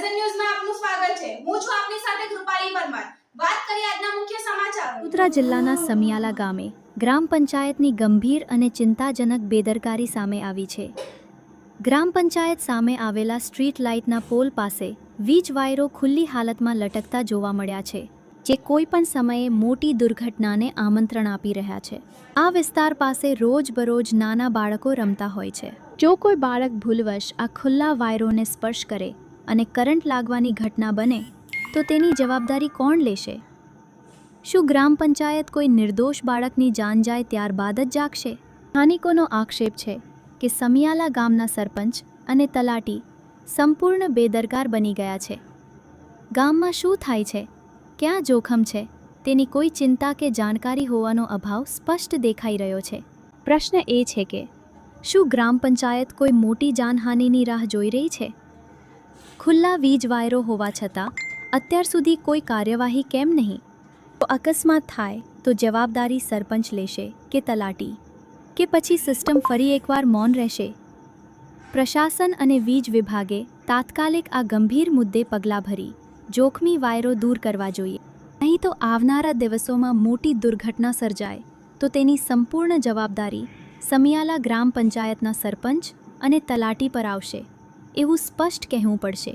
Present ન્યૂઝમાં આપનું સ્વાગત છે। હું છું આપની સાથે કૃપાલી પરમાર। વાત કરીએ આજના મુખ્ય સમાચારો। વડોદરા જિલ્લાના સમિયાલા ગામે ગ્રામ પંચાયતની ગંભીર અને ચિંતાજનક બેદરકારી સામે આવી છે। ગ્રામ પંચાયત સામે આવેલા સ્ટ્રીટ લાઇટના પોલ પાસે વીજ વાયરો ખુલ્લી હાલતમાં લટકતા જોવા મળ્યા છે, જે કોઈપણ સમયે મોટી દુર્ઘટનાને આમંત્રણ આપી રહ્યા છે। આ વિસ્તાર પાસે રોજબરોજ નાના બાળકો રમતા હોય છે। જો કોઈ બાળક ભૂલવશ આ ખુલ્લા વાયરોને સ્પર્શ કરે અને કરંટ લાગવાની ઘટના બને તો તેની જવાબદારી કોણ લેશે? શું ગ્રામ પંચાયત કોઈ નિર્દોષ બાળકની જાન જાય ત્યારબાદ જ જાગશે? સ્થાનિકોનો આક્ષેપ છે કે સમિયાલા ગામના સરપંચ અને તલાટી સંપૂર્ણ બેદરકાર બની ગયા છે। ગામમાં શું થાય છે, ક્યાં જોખમ છે, તેની કોઈ ચિંતા કે જાણકારી હોવાનો અભાવ સ્પષ્ટ દેખાઈ રહ્યો છે। પ્રશ્ન એ છે કે શું ગ્રામ પંચાયત કોઈ મોટી જાનહાનિની રાહ જોઈ રહી છે? ખુલ્લા વીજ વાયરો હોવા છતાં અત્યાર સુધી કોઈ કાર્યવાહી કેમ નહીં? તો અકસ્માત થાય તો જવાબદારી સરપંચ લેશે કે તલાટી, કે પછી સિસ્ટમ ફરી એકવાર મૌન રહેશે? પ્રશાસન અને વીજ વિભાગે તાત્કાલિક આ ગંભીર મુદ્દે પગલાં ભરી જોખમી વાયરો દૂર કરવા જોઈએ, નહીં તો આવનારા દિવસોમાં મોટી દુર્ઘટના સર્જાય તો તેની સંપૂર્ણ જવાબદારી સમિયાલા ગ્રામ પંચાયતના સરપંચ અને તલાટી પર આવશે, એવું સ્પષ્ટ કહેવું પડશે।